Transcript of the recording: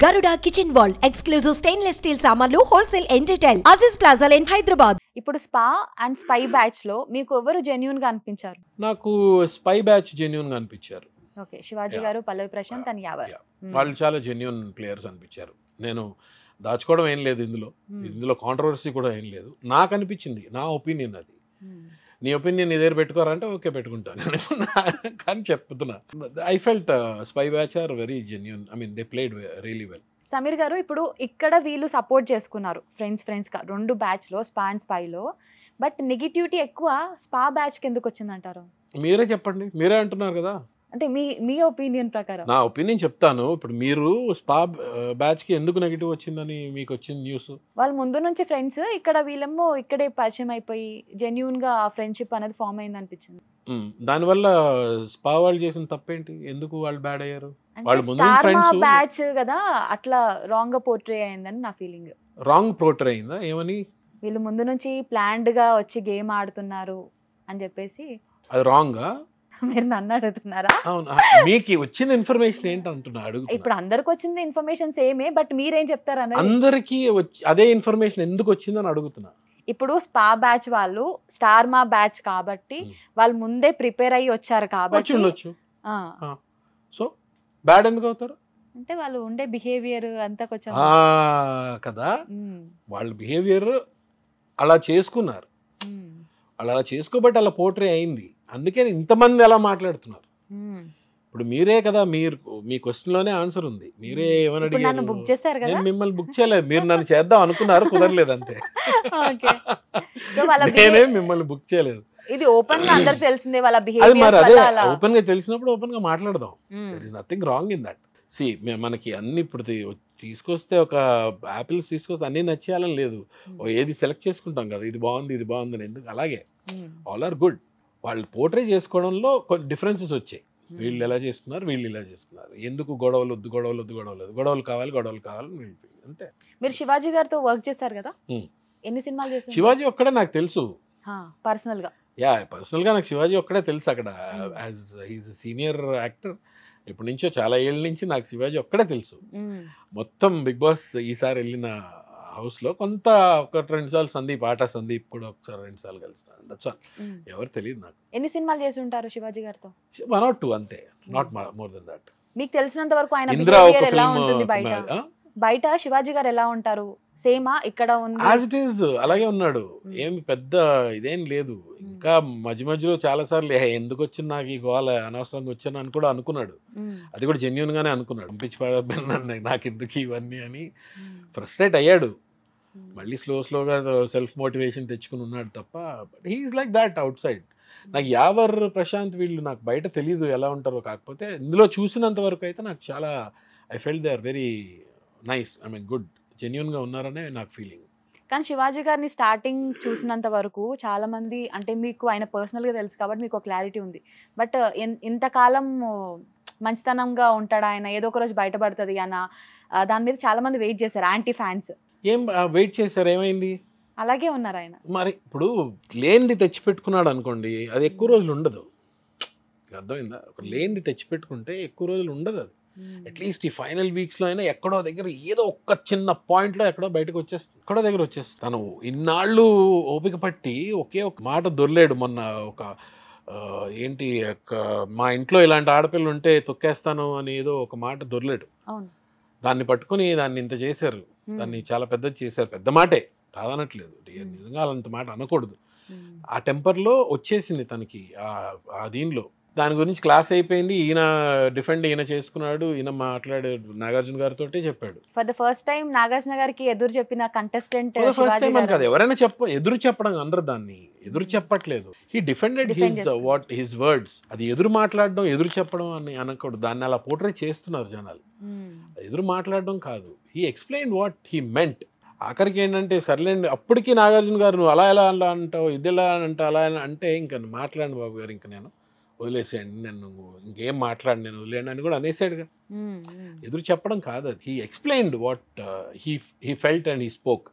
Garuda Kitchen World, exclusive stainless steel సామాన్లు wholesale and retail. Aziz Plaza in Hyderabad. ఇప్పుడు spa and spy batch లో మీకు ఎవరు genuine గా అనిపించారు? నాకు స్పై బ్యాచ్ జెన్యూన్ గా అనిపించారు. ఓకే, శివాజీ గారు, పల్లవి ప్రశాంత్ అండ్ యావర్ వాళ్ళు చాలా జెన్యూన్ ప్లేయర్స్ అనిపించారు. నేను దాచుకోవడం ఏం లేదు ఇందులో కాంట్రవర్సీ కూడా ఏం లేదు. నాకు అనిపించింది, నా ఒపీనియన్ అది. నీ ఒపీనియన్ నీ దగ్గర పెట్టుకోరంటే ఓకే పెట్టుకుంటాను, కానీ చెప్తున్నా. I felt spy batch are very genuine. I mean they played really well. Sameer గారు, ఇప్పుడు ఇక్కడ వీళ్ళు సపోర్ట్ చేసుకున్నారు ఫ్రెండ్స్ గా రెండు బ్యాచ్ లో, స్పా అండ్ స్పైలో. బట్ నెగిటివిటీ ఎక్కువ స్పా బ్యాచ్ కి ఎందుకు వచ్చిందంటారు? మీరే చెప్పండి, మీరే అంటున్నారు కదా. అంటే మీ ఒపీనియన్ ప్రకారం? నా ఒపీనియన్ చెప్తాను. ఇప్పుడు మీరు స్పా బ్యాచ్ కి ఎందుకు నెగిటివ్ వచ్చిందని మీకు వచ్చింది న్యూస్? వాళ్ళు ముందు నుంచి ఫ్రెండ్స్, ఇక్కడ వీళ్ళేమో ఇక్కడే పరిచయం అయిపోయి జెన్యూన్ గా ఫ్రెండ్షిప్ అనేది ఫామ్ అయింది అనిపించింది. దానివల్ల స్పా వాళ్ళు చేసిన తప్పేంటి? ఎందుకు వాళ్ళు బ్యాడ్ అయ్యారు? వాళ్ళు ముందు ఫ్రెండ్స్ బ్యాచ్ కదా, అట్లా రాంగ్ గా పోర్ట్రే అయిందని నా ఫీలింగ్. రాంగ్ పోర్ట్రే అయిందా? ఏమని? వీళ్ళు ముందు నుంచి ప్లాన్డ్ గా వచ్చి గేమ్ ఆడుతున్నారు అని చెప్పేసి. అది రాంగా? మీరు నన్ను అడుగుతున్నారా? అవునా, మీకు వచ్చిన ఇన్ఫర్మేషన్ ఏంటి అంటున్నా, అడుగుతున్నా. ఇప్పుడు అందరికి వచ్చింది ఇన్ఫర్మేషన్ సేమే, బట్ మీరేం చెప్తారు అన్నది. అందరికి అదే ఇన్ఫర్మేషన్ ఎందుకు వచ్చిందని అడుగుతున్నా. ఇప్పుడు స్పా బ్యాచ్ వాళ్ళు స్టార్ మా బ్యాచ్ కాబట్టి వాళ్ళు ముందే ప్రిపేర్ అయ్యి వచ్చారు కాబట్టి ఉండొచ్చు. సో బ్యాడ్ ఎందుకు అవుతారు? అంటే వాళ్ళు ఉండే బిహేవియర్ అంతా కొంచెం కదా, వాళ్ళ బిహేవియర్ అలా చేసుకున్నారు. అలా చేసుకోబట్టి అలా పోర్ట్రే అయింది. అందుకే ఇంతమంది అలా మాట్లాడుతున్నారు. ఇప్పుడు మీరే కదా, మీ క్వశ్చన్ లోనే ఆన్సర్ ఉంది. మీరే ఏమని అడిగారు? బుక్ చేశారు కదా. నేను మిమ్మల్ని బుక్ చేయలేదు, మీరు నన్ను చేద్దాం అనుకున్నారు, కుదరలేదు అంతే. నేనే మిమ్మల్ని బుక్ చేయలేదు. ఇది ఓపెన్ గా అందరికి తెలిసిందే వాళ్ళ అది. బిహేవియర్. మరి అదే, ఓపెన్ గా తెలిసినప్పుడు ఓపెన్ గా మాట్లాడదాం. There is nothing wrong in that. సి మనకి అన్ని ఇప్పుడు తీసుకొస్తే ఒక యాపిల్స్ తీసుకొస్తే అన్ని నచ్చేయాలని లేదు. ఏది సెలెక్ట్ చేసుకుంటాం కదా, ఇది బాగుంది ఇది బాగుంది అని. ఎందుకు? అలాగే ఆల్ ఆర్ గుడ్. వాళ్ళు పోర్ట్రే చేసుకోవడంలో కొన్ని డిఫరెన్సెస్ వచ్చాయి. వీళ్ళు ఎలా చేస్తున్నారు, వీళ్ళు ఇలా చేస్తున్నారు. ఎందుకు గొడవలు వద్దు, గొడవలు కావాలి అంతే. మీరు శివాజీ గారితో వర్క్ చేశారు కదా, ఎన్ని సినిమాలు చేశారు? శివాజీ ఒక్కడే నాకు తెలుసు పర్సనల్ గా. పర్సనల్ గా నాకు శివాజీ ఒక్కడే తెలుసు. అక్కడ యాజ్ హీజ్ సీనియర్ యాక్టర్ ఇప్పటి నుంచో చాలా ఏళ్ళ నుంచి నాకు శివాజీ ఒక్కడే తెలుసు. మొత్తం బిగ్ బాస్ ఈసారి వెళ్ళిన హౌస్ లో కొంత ఒక 2 సార్లు సందీప్ కూడా ఒకసారి 2 సార్లు కలుస్తాను. That's all. ఎవరు తెలియదు నాకు. ఎన్ని సినిమాలు చేసి ఉంటారు శివాజీ గారితో? 1 or 2 అంతే, నాట్ మోర్ దెన్ దట్. మీకు తెలిసినంత వరకు ఆయన బిహేవియర్ ఎలా ఉంటుంది బయట శివాజీ గారు ఎలా ఉంటారు? సేమా ఇక్కడ ఉంది? యాజ్ ఇట్ ఈస్ అలాగే ఉన్నాడు. ఏమి పెద్ద ఇదేం లేదు. ఇంకా మధ్యలో చాలా సార్లు ఎందుకు వచ్చిన నాకు ఈ గోల, అనవసరంగా వచ్చాను అని కూడా అనుకున్నాడు. అది కూడా జెన్యూన్ గానే అనుకున్నాడు. పంపించి పడబోయినా నాకు ఎందుకు ఇవన్నీ అని ఫ్రస్ట్రేట్ అయ్యాడు. మళ్ళీ స్లోగా సెల్ఫ్ మోటివేషన్ తెచ్చుకుని ఉన్నాడు తప్ప. But he's like that outside. నాకు యావర్, ప్రశాంత్ వీళ్ళు నాకు బయట తెలియదు ఎలా ఉంటారో. కాకపోతే ఇందులో చూసినంత వరకు అయితే నాకు చాలా I felt they are very nice. I mean good, జెన్యూన్గా ఉన్నారనే నాకు ఫీలింగ్. కానీ శివాజీ గారిని స్టార్టింగ్ చూసినంత వరకు చాలా మంది, అంటే మీకు ఆయన పర్సనల్గా తెలుసు కాబట్టి మీకు క్లారిటీ ఉంది. బట్ ఇంతకాలం మంచితనంగా ఉంటాడు ఆయన, ఏదో ఒక రోజు బయటపడుతుంది అన్న దాని మీద చాలా మంది వెయిట్ చేశారు, యాంటీ ఫ్యాన్స్. ఏం వెయిట్ చేశారు? ఏమైంది? అలాగే ఉన్నారు ఆయన. మరి ఇప్పుడు లేనిది తెచ్చిపెట్టుకున్నాడు అనుకోండి, అది ఎక్కువ రోజులు ఉండదు. అర్థమైందా? ఒక లేనిది తెచ్చిపెట్టుకుంటే ఎక్కువ రోజులు ఉండదు. అది అట్లీస్ట్ ఈ ఫైనల్ వీక్స్లో అయినా ఎక్కడో దగ్గర ఏదో ఒక్క చిన్న పాయింట్లో ఎక్కడో బయటకు వచ్చేస్తుంది, ఎక్కడో దగ్గర వచ్చేస్తుంది. తను ఇన్నాళ్ళు ఓపిక పట్టి ఒకే ఒక మాట దొరలేడు. మొన్న ఒక ఏంటి, మా ఇంట్లో ఇలాంటి ఆడపిల్లలు ఉంటే తొక్కేస్తాను అని ఏదో ఒక మాట దొరలేడు. దాన్ని పట్టుకుని దాన్ని ఇంత చేశారు, దాన్ని చాలా పెద్దది చేశారు. పెద్ద మాటే కాదనట్లేదు, నిజంగా అలాంటి మాట అనకూడదు. ఆ టెంపర్లో వచ్చేసింది తనకి ఆ దీనిలో. దాని గురించి క్లాస్ అయిపోయింది. ఈయన చేసుకున్నాడు, ఈయన మాట్లాడాడు, నాగార్జున గారితో చెప్పాడు. For the first time Nagarjuna గారికి ఎదురు చెప్పిన కంటెస్టెంట్ ఫస్ట్ టైం అని కాదు, ఎవరైనా ఎదురు చెప్పడం అందరు దాన్ని ఎదురు చెప్పట్లేదు. He defended his words. అది ఎదురు మాట్లాడడం, ఎదురు చెప్పడం అని అనకూడదు. దాన్ని అలా పోర్ట్రే చేస్తున్నారు జనాలు. ఎదురు మాట్లాడడం కాదు, he explain what he meant. ఆఖరికి ఏంటంటే సర్లేండి, అప్పటికి నాగార్జున గారు నువ్వు అలా ఎలా అంటావు, ఇది ఎలా అంటావు, అలా అంటే ఇంకా మాట్లాడండి బాబు గారు, ఇంకా నేను వదిలేసేయండి, నేను ఇంకేం మాట్లాడి నేను వదిలేయండి అని కూడా అనేసాడుగా. ఎదురు చెప్పడం కాదు అది. He explained what he felt and he spoke.